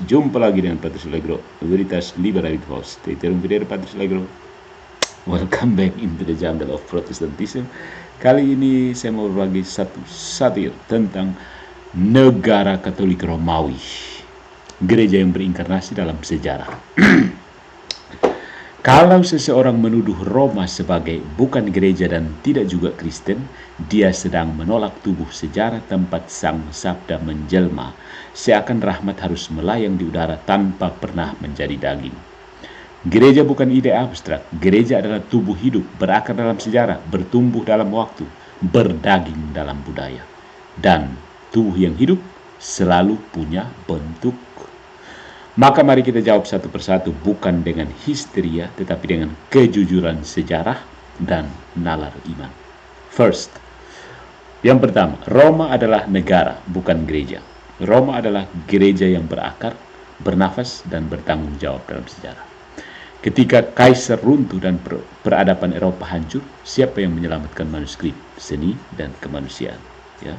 Jumpa lagi dengan Patrice Allegro, Veritas Liberated Host. Terung vedere Patrice Allegro. Welcome back into the jungle of Protestantism. Kali ini saya mau berbagi satu satir tentang negara Katolik Romawi, gereja yang berinkarnasi dalam sejarah. Kalau seseorang menuduh Roma sebagai bukan gereja dan tidak juga Kristen, dia sedang menolak tubuh sejarah tempat sang sabda menjelma, seakan rahmat harus melayang di udara tanpa pernah menjadi daging. Gereja bukan ide abstrak, gereja adalah tubuh hidup, berakar dalam sejarah, bertumbuh dalam waktu, berdaging dalam budaya. Dan tubuh yang hidup selalu punya bentuk. Maka mari kita jawab satu persatu, bukan dengan histeria, tetapi dengan kejujuran sejarah dan nalar iman. First, yang pertama, Roma adalah negara, bukan gereja. Roma adalah gereja yang berakar, bernafas, dan bertanggung jawab dalam sejarah. Ketika kaisar runtuh dan peradaban Eropa hancur, siapa yang menyelamatkan manuskrip, seni, dan kemanusiaan? Ya.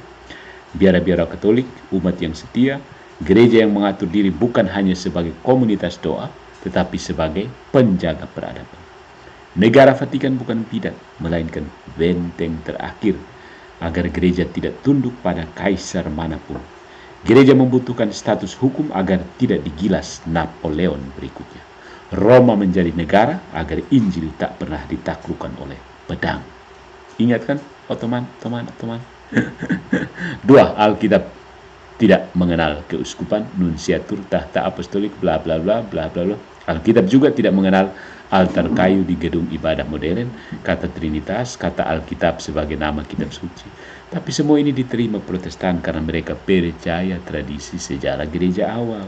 Biara-biara Katolik, umat yang setia, gereja yang mengatur diri bukan hanya sebagai komunitas doa, tetapi sebagai penjaga peradaban. Negara Vatikan bukan bidat, melainkan benteng terakhir agar gereja tidak tunduk pada kaisar manapun. Gereja membutuhkan status hukum agar tidak digilas Napoleon berikutnya. Roma menjadi negara agar Injil tak pernah ditaklukkan oleh pedang. Ingat kan, teman-teman? Dua, Alkitab tidak mengenal keuskupan, nunciatur, tahta apostolik, bla bla bla bla bla bla. Alkitab juga tidak mengenal altar kayu di gedung ibadah modern, kata Trinitas, kata Alkitab sebagai nama kitab suci. Tapi semua ini diterima Protestan karena mereka percaya tradisi sejarah gereja awal.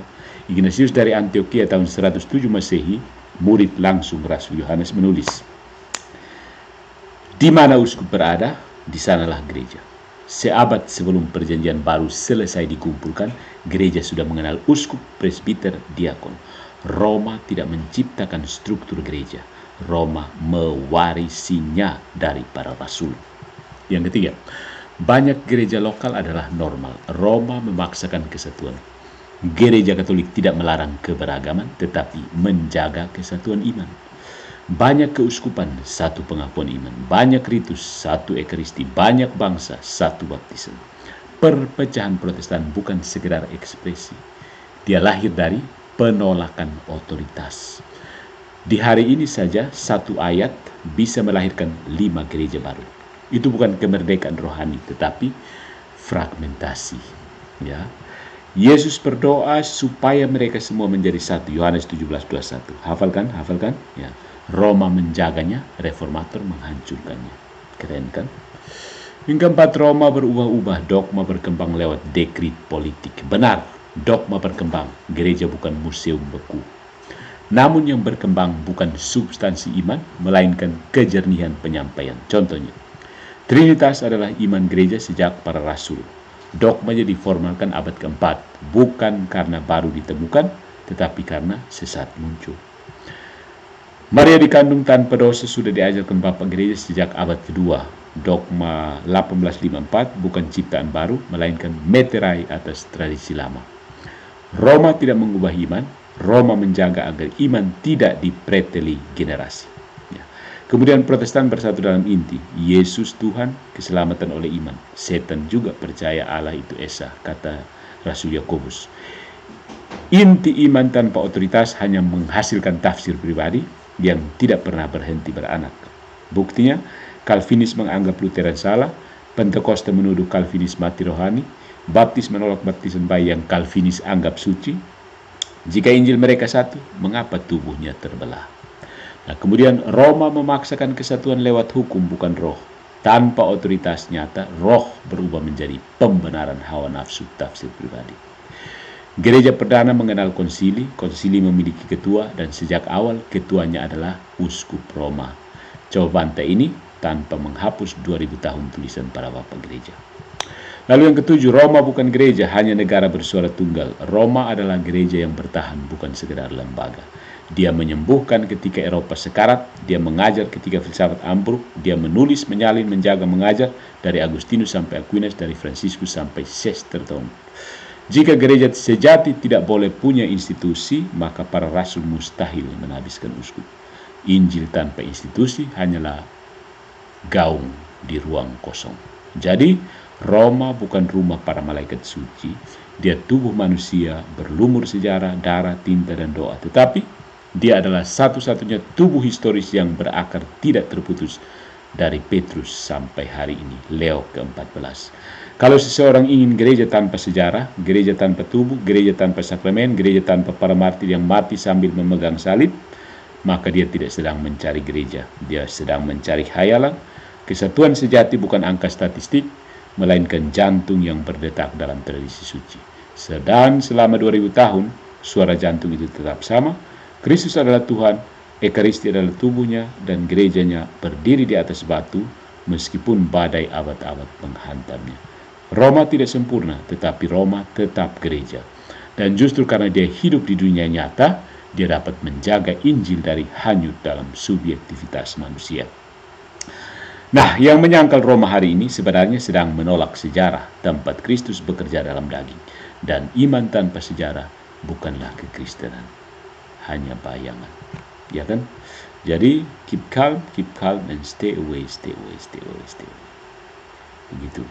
Ignatius dari Antioquia tahun 107 Masehi, murid langsung Rasul Yohanes, menulis, di mana uskup berada, di sanalah gereja. Seabad sebelum perjanjian baru selesai dikumpulkan, gereja sudah mengenal uskup, presbiter, diakon. Roma tidak menciptakan struktur gereja. Roma mewarisinya dari para rasul. Yang ketiga, banyak gereja lokal adalah normal. Roma memaksakan kesatuan. Gereja Katolik tidak melarang keberagaman, tetapi menjaga kesatuan iman. Banyak keuskupan, satu pengakuan iman. Banyak ritus, satu ekaristi. Banyak bangsa, satu baptisan. Perpecahan Protestan bukan sekedar ekspresi. Dia lahir dari penolakan otoritas. Di hari ini saja, satu ayat bisa melahirkan 5 gereja baru. Itu bukan kemerdekaan rohani, tetapi fragmentasi. Ya. Yesus berdoa supaya mereka semua menjadi satu. Yohanes 17:21. Hafalkan? Ya. Roma menjaganya, reformator menghancurkannya. Keren kan? Yang keempat, Roma berubah-ubah, dogma berkembang lewat dekrit politik. Benar, dogma berkembang, gereja bukan museum beku. Namun yang berkembang bukan substansi iman, melainkan kejernihan penyampaian. Contohnya, Trinitas adalah iman gereja sejak para rasul. Dogmanya diformalkan abad keempat, bukan karena baru ditemukan, tetapi karena sesat muncul. Maria dikandung tanpa dosa sudah diajarkan Bapak Gereja sejak abad kedua. Dogma 1854 bukan ciptaan baru, melainkan meterai atas tradisi lama. Roma tidak mengubah iman, Roma menjaga agar iman tidak dipreteli generasi. Ya. Kemudian Protestan bersatu dalam inti, Yesus Tuhan, keselamatan oleh iman. Setan juga percaya Allah itu Esa, kata Rasul Yakobus. Inti iman tanpa otoritas hanya menghasilkan tafsir pribadi yang tidak pernah berhenti beranak. Buktinya, Calvinis menganggap Lutheran salah, Pentakosta menuduh Calvinis mati rohani, Baptis menolak baptisan bayi yang Calvinis anggap suci. Jika Injil mereka satu, mengapa tubuhnya terbelah? Nah, kemudian Roma memaksakan kesatuan lewat hukum, bukan roh. Tanpa otoritas nyata, roh berubah menjadi pembenaran hawa nafsu tafsir pribadi. Gereja perdana mengenal konsili, konsili memiliki ketua, dan sejak awal ketuanya adalah uskup Roma. Coba bantai ini tanpa menghapus 2000 tahun tulisan para bapak gereja. Lalu yang ketujuh, Roma bukan gereja, hanya negara bersuara tunggal. Roma adalah gereja yang bertahan, bukan sekedar lembaga. Dia menyembuhkan ketika Eropa sekarat, dia mengajar ketika filsafat ambruk, dia menulis, menyalin, menjaga, mengajar, dari Agustinus sampai Aquinas, dari Franciscus sampai Chesterton. Jika gereja sejati tidak boleh punya institusi, maka para rasul mustahil menghabiskan uskup. Injil tanpa institusi hanyalah gaung di ruang kosong. Jadi, Roma bukan rumah para malaikat suci. Dia tubuh manusia berlumur sejarah, darah, tinta, dan doa. Tetapi, dia adalah satu-satunya tubuh historis yang berakar tidak terputus dari Petrus sampai hari ini, Leo ke-14. Kalau seseorang ingin gereja tanpa sejarah, gereja tanpa tubuh, gereja tanpa sakramen, gereja tanpa para martir yang mati sambil memegang salib, maka dia tidak sedang mencari gereja. Dia sedang mencari khayalan. Kesatuan sejati bukan angka statistik, melainkan jantung yang berdetak dalam tradisi suci. Sedang selama 2000 tahun, suara jantung itu tetap sama. Kristus adalah Tuhan, Ekaristi adalah tubuhnya, dan gerejanya berdiri di atas batu, meskipun badai abad-abad menghantamnya. Roma tidak sempurna, tetapi Roma tetap gereja. Dan justru karena dia hidup di dunia nyata, dia dapat menjaga Injil dari hanyut dalam subjektivitas manusia. Nah, yang menyangkal Roma hari ini sebenarnya sedang menolak sejarah tempat Kristus bekerja dalam daging. Dan iman tanpa sejarah bukanlah kekristenan, hanya bayangan. Ya kan? Jadi, keep calm, and stay away. Begitu.